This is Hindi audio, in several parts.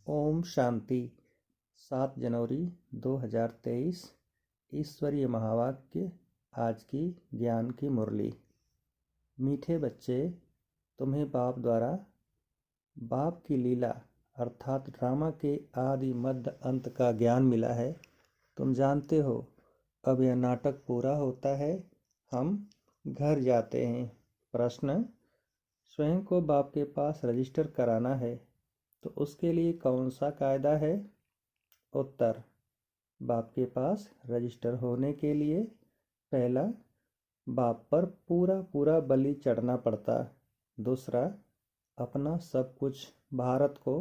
ओम शांति। 7 जनवरी 2023। ईश्वरीय महावाक्य। आज की ज्ञान की मुरली। मीठे बच्चे, तुम्हें बाप द्वारा बाप की लीला अर्थात ड्रामा के आदि मध्य अंत का ज्ञान मिला है। तुम जानते हो अब यह नाटक पूरा होता है, हम घर जाते हैं। प्रश्न: स्वयं को बाप के पास रजिस्टर कराना है तो उसके लिए कौन सा कायदा है? उत्तर: बाप के पास रजिस्टर होने के लिए पहला, बाप पर पूरा पूरा बलि चढ़ना पड़ता। दूसरा, अपना सब कुछ भारत को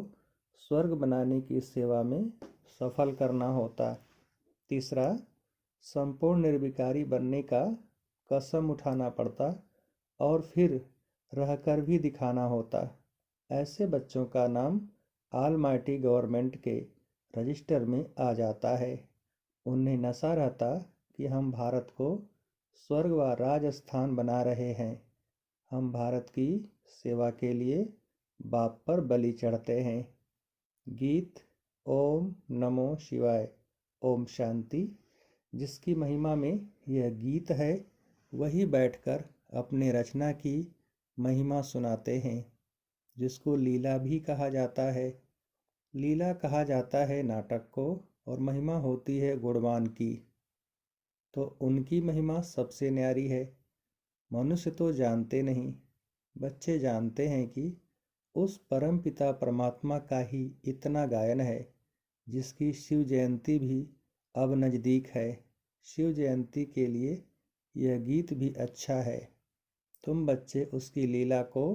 स्वर्ग बनाने की सेवा में सफल करना होता। तीसरा, संपूर्ण निर्विकारी बनने का कसम उठाना पड़ता और फिर रहकर भी दिखाना होता। ऐसे बच्चों का नाम ऑलमाइटी गवर्नमेंट के रजिस्टर में आ जाता है। उन्हें नशा रहता कि हम भारत को स्वर्ग व राजस्थान बना रहे हैं। हम भारत की सेवा के लिए बाप पर बलि चढ़ते हैं। गीत ओम नमो शिवाय ओम शांति। जिसकी महिमा में यह गीत है वही बैठकर अपने रचना की महिमा सुनाते हैं, जिसको लीला भी कहा जाता है। लीला कहा जाता है नाटक को और महिमा होती है गुणवान की, तो उनकी महिमा सबसे न्यारी है। मनुष्य तो जानते नहीं, बच्चे जानते हैं कि उस परम पिता परमात्मा का ही इतना गायन है, जिसकी शिव जयंती भी अब नज़दीक है। शिव जयंती के लिए यह गीत भी अच्छा है। तुम बच्चे उसकी लीला को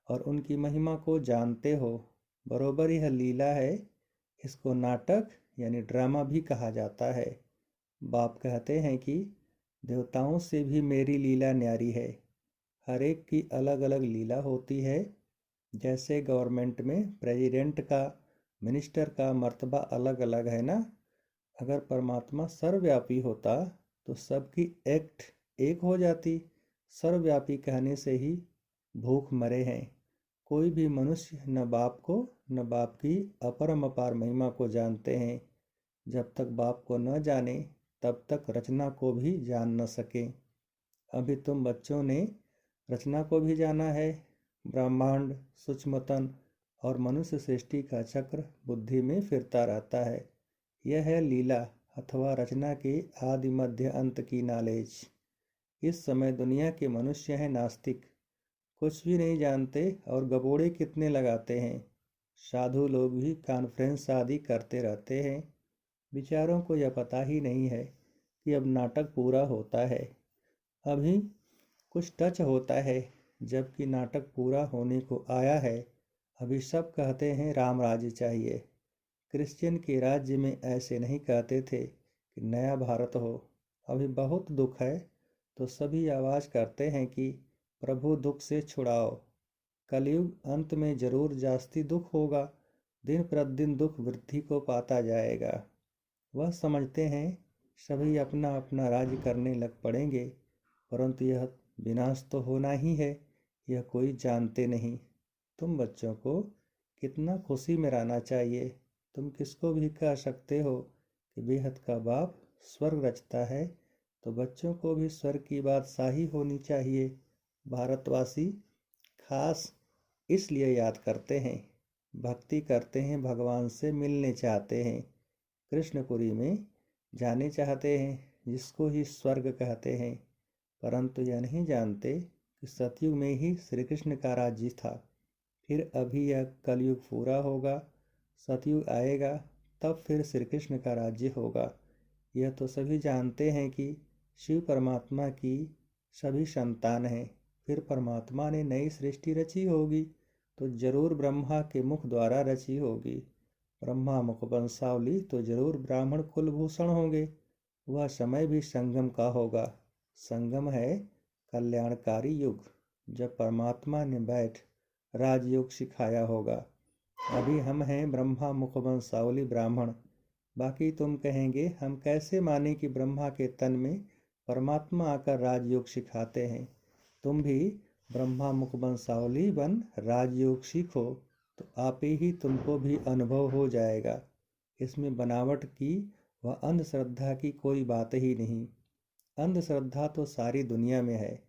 और उनकी महिमा को जानते हो। बरोबर यह लीला है, इसको नाटक यानी ड्रामा भी कहा जाता है। बाप कहते हैं कि देवताओं से भी मेरी लीला न्यारी है। हर एक की अलग अलग लीला होती है। जैसे गवर्नमेंट में प्रेसिडेंट का, मिनिस्टर का मर्तबा अलग अलग है ना। अगर परमात्मा सर्वव्यापी होता तो सबकी एक्ट एक हो जाती। सर्वव्यापी कहने से ही भूख मरे हैं। कोई भी मनुष्य न बाप को न बाप की अपरम अपार महिमा को जानते हैं। जब तक बाप को न जाने तब तक रचना को भी जान न सके। अभी तुम बच्चों ने रचना को भी जाना है। ब्रह्मांड, सूक्ष्मतन और मनुष्य सृष्टि का चक्र बुद्धि में फिरता रहता है। यह है लीला अथवा रचना के आदि मध्य अंत की नॉलेज। इस समय दुनिया के मनुष्य हैं नास्तिक, कुछ भी नहीं जानते और गबोड़े कितने लगाते हैं। साधु लोग भी कॉन्फ्रेंस आदि करते रहते हैं। बेचारों को यह पता ही नहीं है कि अब नाटक पूरा होता है। अभी कुछ टच होता है, जबकि नाटक पूरा होने को आया है। अभी सब कहते हैं राम राज्य चाहिए। क्रिश्चियन के राज्य में ऐसे नहीं कहते थे कि नया भारत हो। अभी बहुत दुख है तो सभी आवाज़ करते हैं कि प्रभु दुख से छुड़ाओ। कलयुग अंत में जरूर जास्ती दुख होगा। दिन प्रतिदिन दुख वृद्धि को पाता जाएगा। वह समझते हैं सभी अपना अपना राज्य करने लग पड़ेंगे, परंतु यह विनाश तो होना ही है, यह कोई जानते नहीं। तुम बच्चों को कितना खुशी में रहना चाहिए। तुम किसको भी कह सकते हो कि बेहद का बाप स्वर्ग रचता है, तो बच्चों को भी स्वर्ग की बात शाही होनी चाहिए। भारतवासी खास इसलिए याद करते हैं, भक्ति करते हैं, भगवान से मिलने चाहते हैं, कृष्णपुरी में जाने चाहते हैं, जिसको ही स्वर्ग कहते हैं। परंतु यह नहीं जानते कि सतयुग में ही श्री कृष्ण का राज्य था। फिर अभी यह कलयुग पूरा होगा, सतयुग आएगा, तब फिर श्री कृष्ण का राज्य होगा। यह तो सभी जानते हैं कि शिव परमात्मा की सभी संतान हैं। फिर परमात्मा ने नई सृष्टि रची होगी तो जरूर ब्रह्मा के मुख द्वारा रची होगी। ब्रह्मा मुख वंशावली तो जरूर ब्राह्मण कुलभूषण होंगे। वह समय भी संगम का होगा। संगम है कल्याणकारी युग, जब परमात्मा ने बैठ राजयोग सिखाया होगा। अभी हम हैं ब्रह्मा मुख वंशावली ब्राह्मण। बाकी तुम कहेंगे हम कैसे माने कि ब्रह्मा के तन में परमात्मा आकर राजयोग सिखाते हैं। तुम भी ब्रह्मा मुख वंशावली बन राजयोग सीखो तो आप ही तुमको भी अनुभव हो जाएगा। इसमें बनावट की व अंधश्रद्धा की कोई बात ही नहीं। अंधश्रद्धा तो सारी दुनिया में है,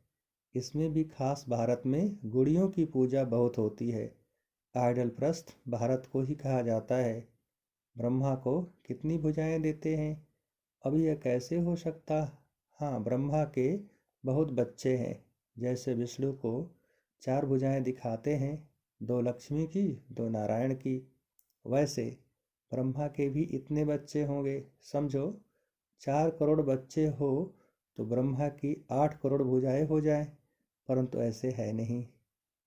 इसमें भी खास भारत में गुड़ियों की पूजा बहुत होती है। आइडल प्रस्थ भारत को ही कहा जाता है। ब्रह्मा को कितनी भुजाएं देते हैं? अब यह कैसे हो सकता? हाँ, ब्रह्मा के बहुत बच्चे हैं। जैसे विष्णु को 4 भुजाएं दिखाते हैं, 2 लक्ष्मी की, 2 नारायण की, वैसे ब्रह्मा के भी इतने बच्चे होंगे। समझो 4 करोड़ बच्चे हो तो ब्रह्मा की 8 करोड़ भुजाएं हो जाएं, परंतु ऐसे है नहीं।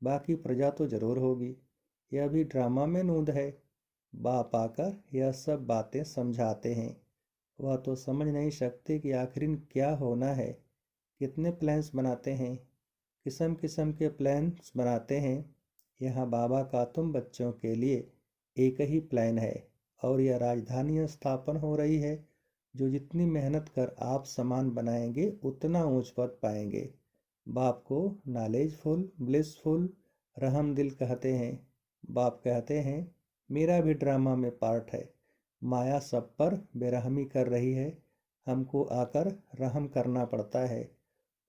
बाकी प्रजा तो जरूर होगी। यह भी ड्रामा में नूंद है। बाप आकर यह सब बातें समझाते हैं। वह तो समझ नहीं सकते कि आखिर क्या होना है। कितने प्लान्स बनाते हैं, किस्म किस्म के प्लान्स बनाते हैं। यहाँ बाबा का तुम बच्चों के लिए एक ही प्लान है, और यह राजधानी स्थापन हो रही है। जो जितनी मेहनत कर आप सामान बनाएंगे उतना ऊंच पद पाएंगे। बाप को नॉलेजफुल, ब्लिसफुल, रहम दिल कहते हैं। बाप कहते हैं मेरा भी ड्रामा में पार्ट है। माया सब पर बेरहमी कर रही है, हमको आकर रहम करना पड़ता है।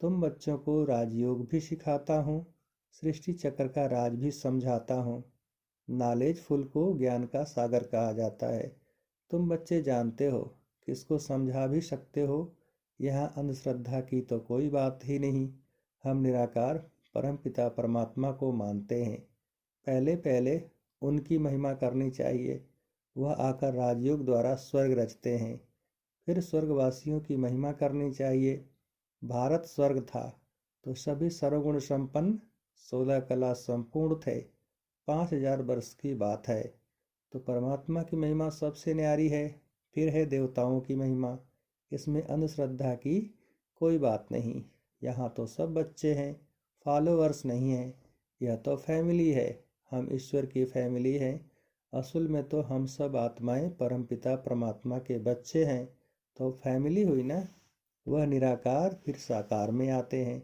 तुम बच्चों को राजयोग भी सिखाता हूँ, सृष्टि चक्र का राज भी समझाता हूँ। नॉलेजफुल को ज्ञान का सागर कहा जाता है। तुम बच्चे जानते हो, किसको समझा भी सकते हो। यहाँ अंधश्रद्धा की तो कोई बात ही नहीं। हम निराकार परमपिता परमात्मा को मानते हैं। पहले पहले उनकी महिमा करनी चाहिए। वह आकर राजयोग द्वारा स्वर्ग रचते हैं, फिर स्वर्गवासियों की महिमा करनी चाहिए। भारत स्वर्ग था तो सभी सर्वगुण संपन्न, 16 कला संपूर्ण थे। 5000 वर्ष की बात है तो परमात्मा की महिमा सबसे न्यारी है। फिर है देवताओं की महिमा। इसमें अंधश्रद्धा की कोई बात नहीं। यहाँ तो सब बच्चे हैं, फॉलोअर्स नहीं हैं। यह तो फैमिली है, हम ईश्वर की फैमिली हैं। असल में तो हम सब आत्माएं परमपिता परमात्मा के बच्चे हैं। तो फैमिली हुई ना। वह निराकार फिर साकार में आते हैं।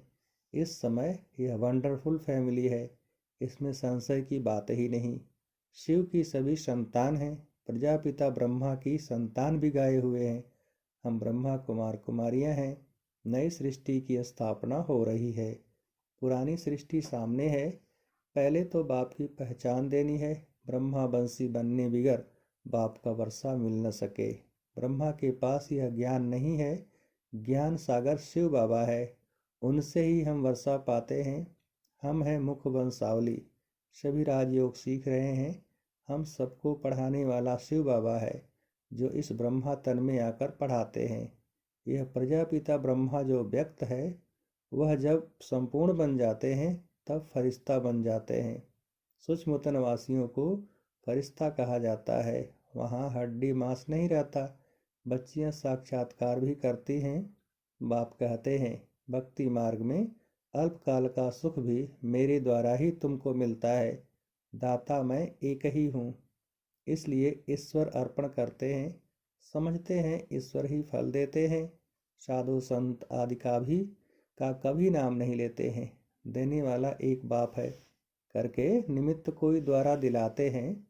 इस समय यह वंडरफुल फैमिली है, इसमें संशय की बात ही नहीं। शिव की सभी संतान हैं, प्रजापिता ब्रह्मा की संतान भी गाए हुए हैं। हम ब्रह्मा कुमार कुमारियां हैं। नई सृष्टि की स्थापना हो रही है। पुरानी सृष्टि सामने है। पहले तो बाप की पहचान देनी है। ब्रह्मा बंसी बनने बिगर बाप का वर्षा मिल न सके। ब्रह्मा के पास यह ज्ञान नहीं है। ज्ञान सागर शिव बाबा है, उनसे ही हम वर्षा पाते हैं। हम हैं मुख वंशावली, सभी राजयोग सीख रहे हैं। हम सबको पढ़ाने वाला शिव बाबा है, जो इस ब्रह्मा तन में आकर पढ़ाते हैं। यह प्रजापिता ब्रह्मा जो व्यक्त है, वह जब संपूर्ण बन जाते हैं तब फरिश्ता बन जाते हैं। सूक्ष्म तनवासियों को फरिश्ता कहा जाता है। वहाँ हड्डी मांस नहीं रहता। बच्चियाँ साक्षात्कार भी करती हैं। बाप कहते हैं भक्ति मार्ग में अल्पकाल का सुख भी मेरे द्वारा ही तुमको मिलता है। दाता मैं एक ही हूँ, इसलिए ईश्वर अर्पण करते हैं। समझते हैं ईश्वर ही फल देते हैं। साधु संत आदि का कभी नाम नहीं लेते हैं। देने वाला एक बाप है, करके निमित्त कोई द्वारा दिलाते हैं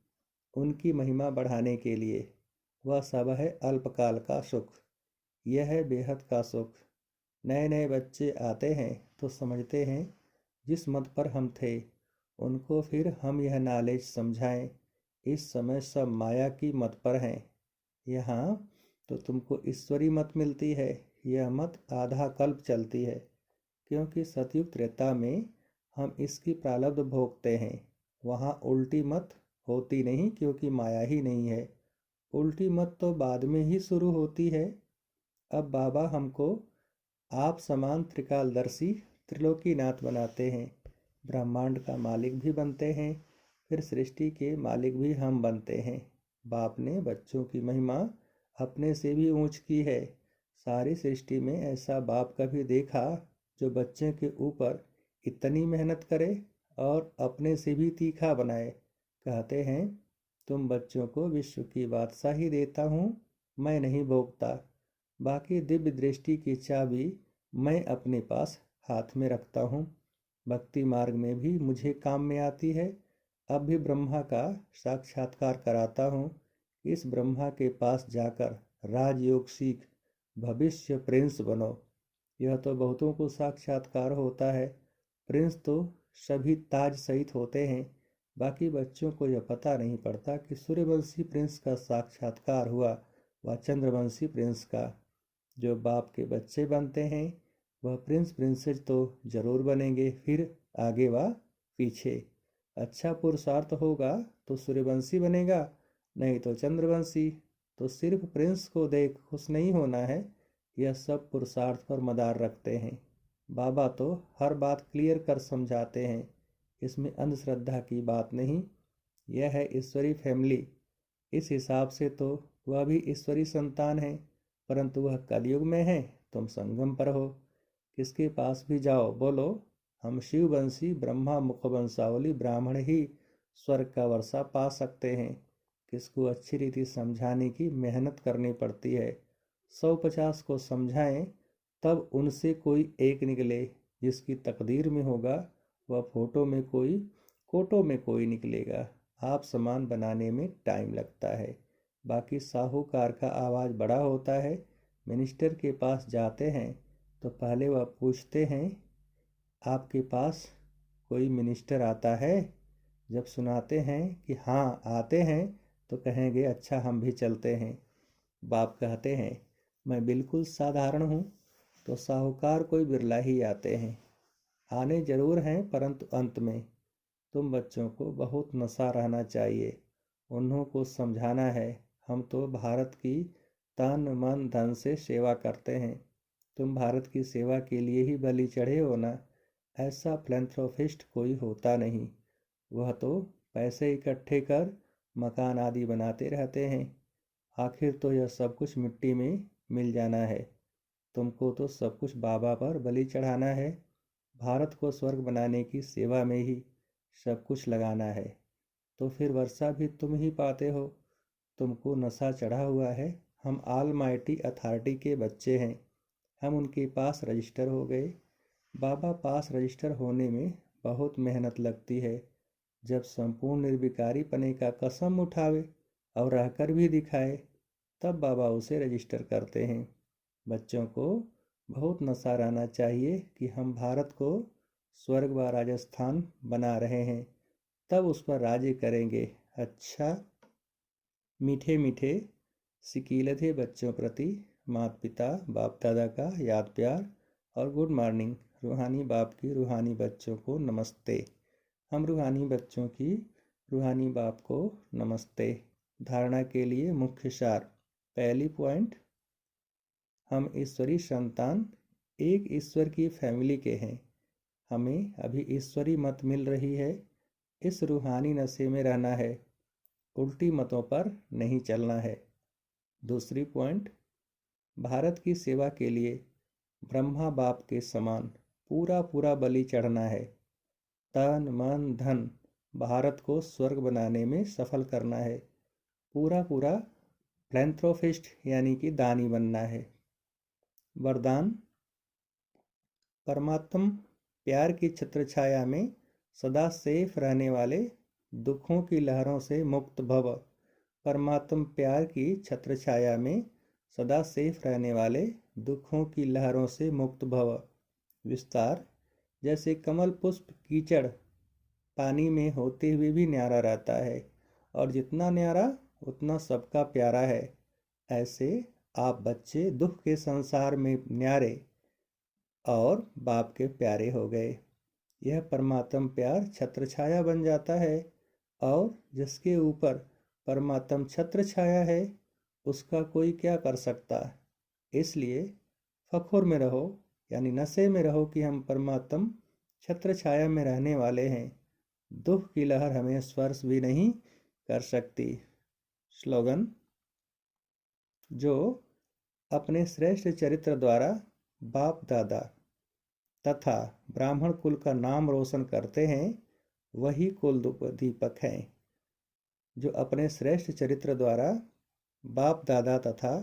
उनकी महिमा बढ़ाने के लिए। वह सब है अल्पकाल का सुख, यह है बेहद का सुख। नए नए बच्चे आते हैं तो समझते हैं जिस मत पर हम थे उनको फिर हम यह नॉलेज समझाएं। इस समय सब माया की मत पर हैं। यहाँ तो तुमको ईश्वरी मत मिलती है। यह मत आधा कल्प चलती है, क्योंकि सतयुग त्रेता में हम इसकी प्रारब्ध भोगते हैं। वहाँ उल्टी मत होती नहीं, क्योंकि माया ही नहीं है। उल्टी मत तो बाद में ही शुरू होती है। अब बाबा हमको आप समान त्रिकालदर्शी त्रिलोकीनाथ बनाते हैं। ब्रह्मांड का मालिक भी बनते हैं, फिर सृष्टि के मालिक भी हम बनते हैं। बाप ने बच्चों की महिमा अपने से भी ऊंच की है। सारी सृष्टि में ऐसा बाप कभी देखा जो बच्चे के ऊपर इतनी मेहनत करे और अपने से भी तीखा बनाए। कहते हैं तुम बच्चों को विश्व की बादशाही देता हूँ, मैं नहीं भोगता। बाकी दिव्य दृष्टि की चाबी मैं अपने पास हाथ में रखता हूँ। भक्ति मार्ग में भी मुझे काम में आती है। अब भी ब्रह्मा का साक्षात्कार कराता हूँ। इस ब्रह्मा के पास जाकर राजयोग सीख, भविष्य प्रिंस बनो। यह तो बहुतों को साक्षात्कार होता है। प्रिंस तो सभी ताज सहित होते हैं। बाकी बच्चों को यह पता नहीं पड़ता कि सूर्यवंशी प्रिंस का साक्षात्कार हुआ व चंद्रवंशी प्रिंस का। जो बाप के बच्चे बनते हैं वह प्रिंस प्रिंसेस तो जरूर बनेंगे, फिर आगे व पीछे। अच्छा पुरुषार्थ होगा तो सूर्यवंशी बनेगा, नहीं तो चंद्रवंशी। तो सिर्फ प्रिंस को देख खुश नहीं होना है, यह सब पुरुषार्थ पर मदार रखते हैं। बाबा तो हर बात क्लियर कर समझाते हैं, इसमें अंधश्रद्धा की बात नहीं। यह है ईश्वरी फैमिली। इस हिसाब से तो वह भी ईश्वरी संतान है, परंतु वह कलयुग में है, तुम संगम पर हो। किसके पास भी जाओ बोलो हम शिववंशी ब्रह्मा मुखवंशावली ब्राह्मण ही स्वर्ग का वर्षा पा सकते हैं। किसको अच्छी रीति समझाने की मेहनत करनी पड़ती है। 150 को समझाएं तब उनसे कोई एक निकले। जिसकी तकदीर में होगा वह फोटो में कोई, कोटो में कोई निकलेगा। आप सामान बनाने में टाइम लगता है। बाकी साहूकार का आवाज़ बड़ा होता है। मिनिस्टर के पास जाते हैं तो पहले वह पूछते हैं आपके पास कोई मिनिस्टर आता है। जब सुनाते हैं कि हाँ आते हैं तो कहेंगे अच्छा हम भी चलते हैं। बाप कहते हैं मैं बिल्कुल साधारण हूँ, तो साहूकार कोई बिरला ही आते हैं। आने जरूर हैं परंतु अंत में। तुम बच्चों को बहुत नशा रहना चाहिए। उन्हों को समझाना है हम तो भारत की तन मन धन से सेवा करते हैं। तुम भारत की सेवा के लिए ही बलि चढ़े हो ना। ऐसा फिलैंथ्रोपिस्ट कोई होता नहीं। वह तो पैसे इकट्ठे कर मकान आदि बनाते रहते हैं। आखिर तो यह सब कुछ मिट्टी में मिल जाना है। तुमको तो सब कुछ बाबा पर बलि चढ़ाना है। भारत को स्वर्ग बनाने की सेवा में ही सब कुछ लगाना है। तो फिर वर्षा भी तुम ही पाते हो। तुमको नशा चढ़ा हुआ है। हम ऑलमाइटी अथॉरिटी के बच्चे हैं। हम उनके पास रजिस्टर हो गए। बाबा पास रजिस्टर होने में बहुत मेहनत लगती है। जब संपूर्ण निर्विकारी पने का कसम उठावे और रहकर भी दिखाए तब बाबा उसे रजिस्टर करते हैं। बच्चों को बहुत नशा रहना चाहिए कि हम भारत को स्वर्ग व राजस्थान बना रहे हैं, तब उस पर राज्य करेंगे। अच्छा मीठे मीठे सिकीलते बच्चों प्रति माता पिता बाप दादा का याद प्यार और गुड मॉर्निंग। रूहानी बाप की रूहानी बच्चों को नमस्ते। हम रूहानी बच्चों की रूहानी बाप को नमस्ते। धारणा के लिए मुख्य सार। पहली पॉइंट, हम ईश्वरी संतान एक ईश्वर की फैमिली के हैं। हमें अभी ईश्वरी मत मिल रही है। इस रूहानी नशे में रहना है, उल्टी मतों पर नहीं चलना है। दूसरी पॉइंट, भारत की सेवा के लिए ब्रह्मा बाप के समान पूरा पूरा बलि चढ़ना है। तन मन धन भारत को स्वर्ग बनाने में सफल करना है। पूरा पूरा फिलैंथ्रोपिस्ट यानी कि दानी बनना है। वरदान, परमात्म प्यार की छत्रछाया में सदा सेफ रहने वाले, दुखों की लहरों से मुक्त भव। परमात्म प्यार की छत्रछाया में सदा सेफ रहने वाले, दुखों की लहरों से मुक्त भव। विस्तार, जैसे कमल पुष्प कीचड़ पानी में होते हुए भी न्यारा रहता है और जितना न्यारा उतना सबका प्यारा है, ऐसे आप बच्चे दुख के संसार में न्यारे और बाप के प्यारे हो गए। यह परमात्म प्यार छत्रछाया बन जाता है और जिसके ऊपर परमात्म छत्र छाया है उसका कोई क्या कर सकता। इसलिए फखुर में रहो, यानी नशे में रहो कि हम परमात्म छत्र छाया में रहने वाले हैं। दुख की लहर हमें स्पर्श भी नहीं कर सकती। स्लोगन, जो अपने श्रेष्ठ चरित्र द्वारा बाप दादा तथा ब्राह्मण कुल का नाम रोशन करते हैं वही कुल दीपक हैं। जो अपने श्रेष्ठ चरित्र द्वारा बाप दादा तथा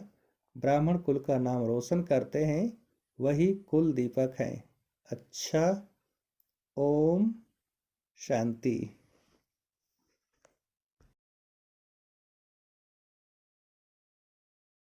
ब्राह्मण कुल का नाम रोशन करते हैं वही कुल दीपक हैं। अच्छा, ओम शांति।